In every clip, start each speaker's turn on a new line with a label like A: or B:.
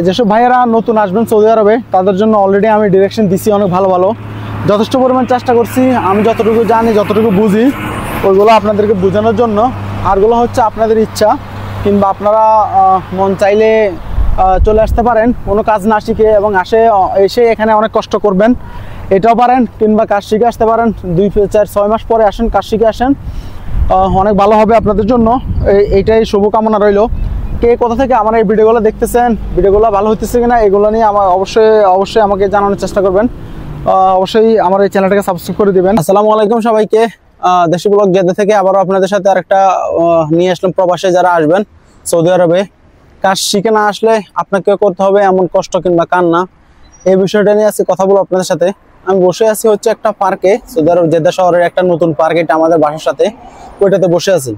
A: যেসব ভাইয়েরা নতুন আসবেন সৌদি আরবে তাদের জন্য অলরেডি আমি ডিরেকশন দিছি অনেক ভালো ভালো যথেষ্ট পরিমাণ চেষ্টা করছি। আমি যতটুকু জানি যতটুকু বুঝি ওইগুলো আপনাদেরকে বোঝানোর জন্য। আরগুলো হচ্ছে আপনাদের ইচ্ছা, কিংবা আপনারা মন চাইলে চলে আসতে পারেন কোনো কাজ না শিখে, এবং এসে এখানে অনেক কষ্ট করবেন এটাও পারেন, কিংবা কাজ শিখে আসতে পারেন 2-4-6 মাস পরে আসেন, কাজ শিখে আসেন, অনেক ভালো হবে আপনাদের জন্য। এইটাই শুভকামনা রইল। কে কোথা থেকে আমার এই ভিডিওগুলো দেখতেছেন, ভিডিওগুলো ভালো হইতেছে কিনা এগুলো নিয়ে আমার অবশ্যই আমাকে জানানোর চেষ্টা করবেন। অবশ্যই আমার এই চ্যানেলটাকে সাবস্ক্রাইব করে দিবেন। আসসালামু আলাইকুম সবাইকে। দেশি ব্লগ জেদ্দা থেকে আবারও আপনাদের সাথে আরেকটা নিয়ে আসলাম। প্রবাসে যারা আসবেন সৌদি আরবে, কাজ শিখে না আসলে আপনাকে করতে হবে এমন কষ্ট কিংবা কান্না, এই বিষয়টা নিয়ে আজকে কথা বলবো আপনাদের সাথে। আমি বসে আছি হচ্ছে একটা পার্কে, সৌদি আরব জেদ্দা শহরের একটা নতুন পার্ক, এটা আমাদের বাসার সাথে, ওইটাতে বসে আছি।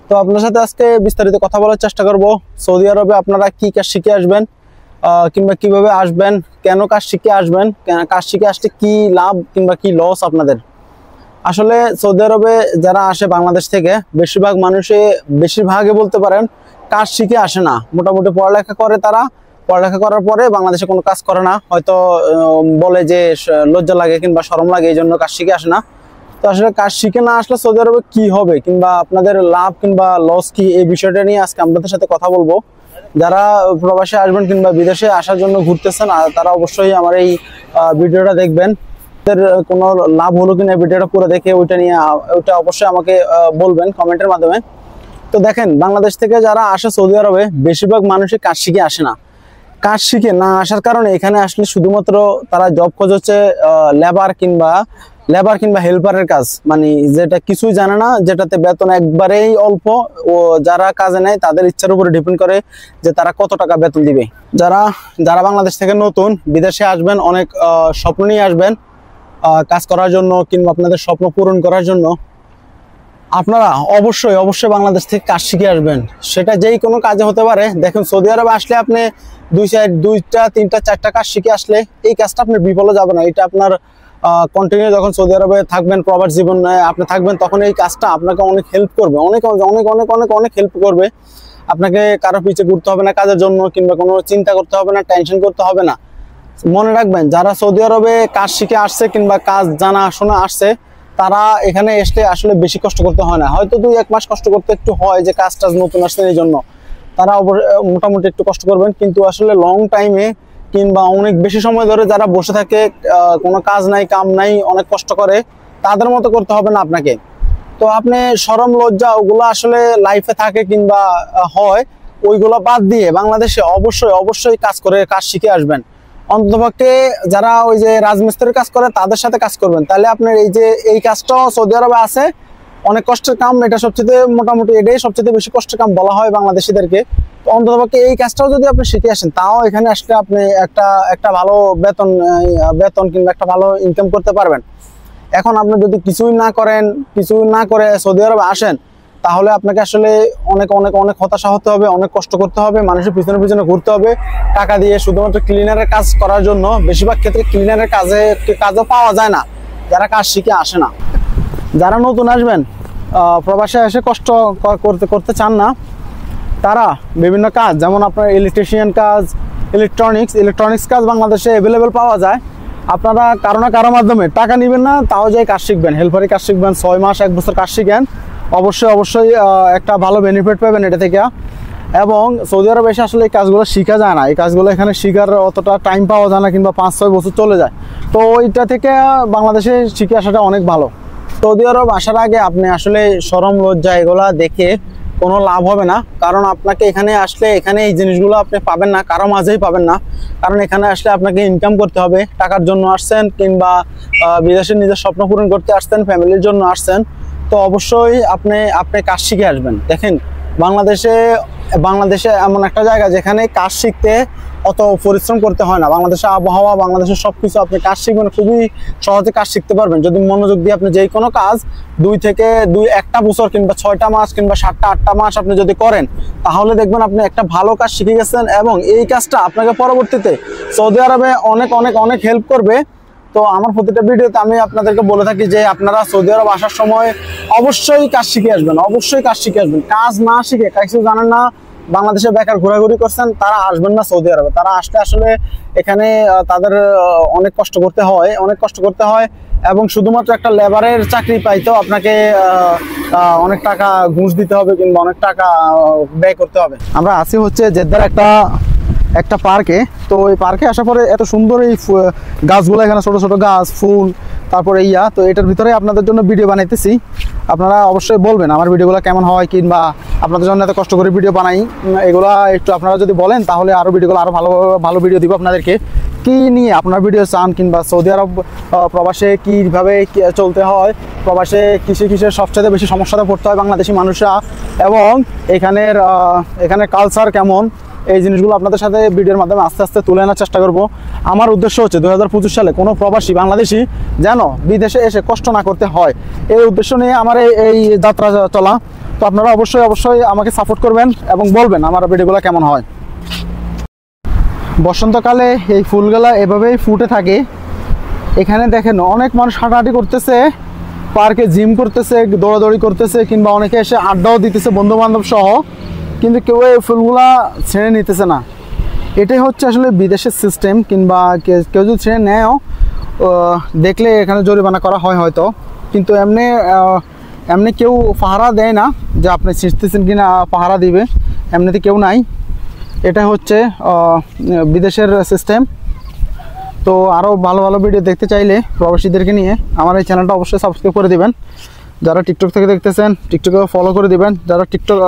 A: তো আপনার সাথে আজকে বিস্তারিত কথা বলার চেষ্টা করব। সৌদি আরবে আপনারা কি কাজ শিখে আসবেন, কিংবা কিভাবে আসবেন, কেন কাজ শিখে আসবেন, কাজ শিখে আসলে কি লাভ কিংবা কি লস আপনাদের। আসলে সৌদি আরবে যারা আসে বাংলাদেশ থেকে বেশিরভাগে বলতে পারেন কাজ শিখে আসে না। মোটামুটি পড়ালেখা করে, তারা পড়ালেখা করার পরে বাংলাদেশে কোনো কাজ করে না, হয়তো বলে যে লজ্জা লাগে কিংবা শরম লাগে, এই জন্য কাজ শিখে আসে না। তো আসলে কাজ শিখে না আসলে সৌদি আরবে কি হবে কিংবা আপনাদের লাভ কিংবা লস কি, এই বিষয়টা নিয়ে আজকে আপনাদের সাথে কথা বলবো। যারা প্রবাসে আসবেন কিংবা বিদেশে আসার জন্য ঘুরতেছেন তারা অবশ্যই আমার এই ভিডিওটা দেখবেন। কোনো লাভ হলো কিনা ভিডিওটা পুরো দেখে ওইটা অবশ্যই আমাকে বলবেন কমেন্টের মাধ্যমে। তো দেখেন, বাংলাদেশ থেকে যারা আসে সৌদি আরবে বেশিরভাগ মানুষই কাজ শিখে আসে না। কাজ শিখে না আসার কারণে এখানে আসলে শুধুমাত্র তারা জব খোঁজ হচ্ছে লেবার কিংবা হেল্পারের কাজ, মানে যেটা কিছুই জানে না, যেটাতে বেতন একবারেই অল্প। ও যারা কাজে নেয় তাদের ইচ্ছার উপরে ডিপেন্ড করে যে তারা কত টাকা বেতন দিবে। যারা বাংলাদেশ থেকে নতুন বিদেশে আসবেন, অনেক স্বপ্ন নিয়ে আসবেন কাজ করার জন্য কিংবা আপনাদের স্বপ্ন পূরণ করার জন্য, আপনারা অবশ্যই বাংলাদেশ থেকে কাজ শিখে আসবেন। সেটা যেই কোনো কাজে হতে পারে। দেখুন, সৌদি আরবে আসলে আপনি 2টা 3টা 4টা কাজ শিখে আসলে এই কাজটা আপনার বিফলে যাবে না। এটা আপনার কন্টিনিউ যখন সৌদি আরবে থাকবেন, প্রবাস জীবন আপনি থাকবেন, তখন এই কাজটা আপনাকে অনেক হেল্প করবে, অনেক হেল্প করবে। আপনাকে কারো পিছিয়ে ঘুরতে হবে না কাজের জন্য, কিংবা কোনো চিন্তা করতে হবে না, টেনশন করতে হবে না। মনে রাখবেন, যারা সৌদি আরবে কাজ শিখে আসছে কিংবা কাজ জানা শোনা আসছে, তারা এখানে এসে আসলে বেশি কষ্ট করতে হয় না। হয়তো 2-1 মাস কষ্ট করতে একটু হয়, যে কাজ নতুন আসছেন এই জন্য তারা মোটামুটি একটু কষ্ট করবেন। কিন্তু আসলে লং টাইমে কিংবা অনেক বেশি সময় ধরে যারা বসে থাকে, কোনো কাজ নাই কাম নাই, অনেক কষ্ট করে, তাদের মতো করতে হবে না আপনাকে। তো আপনি শরম লজ্জা ওগুলো আসলে লাইফে থাকে কিংবা হয়, ওইগুলো বাদ দিয়ে বাংলাদেশে অবশ্যই কাজ শিখে আসবেন। অন্ততপক্ষে যারা ওই যে রাজমিস্ত্রির কাজ করে তাদের সাথে কাজ করবেন, তাহলে আপনার এই কাজটাও সৌদি আরবে আছে, অনেক কষ্টের কাম। এটা এটাই সবচেয়ে বেশি কষ্টের কাম বলা হয় বাংলাদেশিদেরকে। তো অন্ততপক্ষে এই কাজটাও যদি আপনি শিখে আসেন, তাও এখানে আসলে আপনি একটা ভালো বেতন কিংবা একটা ভালো ইনকাম করতে পারবেন। এখন আপনি যদি কিছুই না করে সৌদি আরবে আসেন, তাহলে আপনাকে আসলে অনেক হতাশা হতে হবে, অনেক কষ্ট করতে হবে, মানুষের পিছনে ঘুরতে হবে টাকা দিয়ে, শুধুমাত্র ক্লিনারের কাজ করার জন্য। বেশিরভাগ ক্ষেত্রে ক্লিনারের কাজও পাওয়া যায় না যারা কাজ শিখে আসে না। যারা নতুন আসবেন, প্রবাসে এসে কষ্ট করতে চান না, তারা বিভিন্ন কাজ, যেমন আপনার ইলেকট্রিশিয়ান কাজ, ইলেকট্রনিক্স কাজ বাংলাদেশে অ্যাভেলেবেল পাওয়া যায়। আপনারা কারো না কারো মাধ্যমে টাকা নেবেন না, তাও যাই কাজ শিখবেন, হেল্পারি কাজ শিখবেন, 6 মাস 1 বছর কাজ শিখেন, অবশ্যই একটা ভালো বেনিফিট পাবেন এটা থেকে। এবং সৌদি আরবে এসে আসলে এই কাজগুলো শেখা যায় না, এই কাজগুলো এখানে শেখার অতটা টাইম পাওয়া যায় না, কিংবা 5-6 বছর চলে যায়। তো ওইটা থেকে বাংলাদেশে শিখে আসাটা অনেক ভালো। সৌদি আরব আসার আগে আপনি আসলে শরম লজ্জা এগুলা দেখে কোনো লাভ হবে না, কারণ আপনাকে এখানে আসলে এই জিনিসগুলো আপনি পাবেন না, কারো মাঝেই পাবেন না। কারণ এখানে আসলে আপনাকে ইনকাম করতে হবে, টাকার জন্য আসছেন কিংবা বিদেশে নিজের স্বপ্ন পূরণ করতে আসছেন, ফ্যামিলির জন্য আসছেন। তো অবশ্যই আপনি কাজ শিখে আসবেন। দেখেন, বাংলাদেশে এমন একটা জায়গা যেখানে কাজ শিখতে অত পরিশ্রম করতে হয় না। বাংলাদেশের আবহাওয়া, বাংলাদেশের সবকিছু, আপনি কাজ শিখবেন, খুবই সহজে কাজ শিখতে পারবেন যদি মনোযোগ দিয়ে আপনি যে কোনো কাজ 1টা বছর কিংবা 6টা মাস কিংবা 7টা-8টা মাস আপনি যদি করেন, তাহলে দেখবেন আপনি একটা ভালো কাজ শিখে গেছেন, এবং এই কাজটা আপনাকে পরবর্তীতে সৌদি আরবে অনেক হেল্প করবে। তো আমার প্রতিটা ভিডিওতে আমি আপনাদেরকে বলে থাকি যে আপনারা সৌদি আরব আসার সময় অবশ্যই কাজ শিখে আসবেন, কাজ না শিখে, কিছু জানেন না, বাংলাদেশে বেকার ঘোরাঘুরি করছেন তারা আসবেন না সৌদি আরবে। তারা আসলে আসলে এখানে তাদের অনেক কষ্ট করতে হয় এবং শুধুমাত্র একটা লেবারের চাকরি পাইতেও আপনাকে অনেক টাকা ঘুষ দিতে হবে কিংবা অনেক টাকা ব্যয় করতে হবে। আমরা আছি হচ্ছে জেদ্দার একটা পার্কে। তো এই পার্কে আসার পরে এত সুন্দর এই গাছগুলো, এখানে ছোট ছোট গাছ, ফুল, তারপরে তো এটার ভিতরে আপনাদের জন্য ভিডিও বানাইতেছি। আপনারা অবশ্যই বলবেন আমার ভিডিওগুলো কেমন হয়, কিংবা আপনাদের জন্য এত কষ্ট করে ভিডিও বানাই, এগুলো একটু আপনারা যদি বলেন তাহলে আরও ভিডিওগুলো আরও ভালো ভিডিও দিব আপনাদেরকে। কি নিয়ে আপনার ভিডিও চান, কিংবা সৌদি আরব প্রবাসে কীভাবে চলতে হয়, প্রবাসে কিসের সবচেয়ে বেশি সমস্যাতে পড়তে হয় বাংলাদেশি মানুষরা, এবং এখানের কালচার কেমন, এই জিনিসগুলো আপনাদের সাথে ভিডিওর মাধ্যমে আস্তে আস্তে তুলে আনার চেষ্টা করব। আমার উদ্দেশ্য হচ্ছে 2025 সালে কোনো প্রবাসী বাংলাদেশি যেন বিদেশে এসে কষ্ট না করতে হয়, এই উদ্দেশ্য নিয়ে আমার এই যাত্রা চলা। তো আপনারা অবশ্যই আমাকে সাপোর্ট করবেন এবং বলবেন আমার ভিডিওগুলো কেমন হয়। বসন্তকালে এই ফুলগুলা এভাবেই ফুটে থাকে। এখানে দেখেন অনেক মানুষ হাঁটাহাঁটি করতেছে, পার্কে জিম করতেছে, দৌড়াদৌড়ি করতেছে, কিংবা অনেকে এসে আড্ডাও দিতেছে বন্ধু বান্ধব সহ, কিন্তু কেউ এই ফুলগুলা ছেড়ে নিতেছে না। এটাই হচ্ছে আসলে বিদেশের সিস্টেম, কিংবা কেউ যদি ছেড়ে নেয়ও দেখলে এখানে জরিমানা করা হয় হয়তো, কিন্তু এমনি কেউ পাহারা দেয় না যে আপনি ছিঁড়তেছেন কিনা পাহারা দিবে, এমনিতে কেউ নাই। এটা হচ্ছে বিদেশের সিস্টেম। তো আরও ভালো ভিডিও দেখতে চাইলে প্রবাসীদেরকে নিয়ে আমার এই চ্যানেলটা অবশ্যই সাবস্ক্রাইব করে দিবেন। যারা টিকটক থেকে দেখতেছেন টিকটকে ফলো করে দিবেন, যারা টিকটক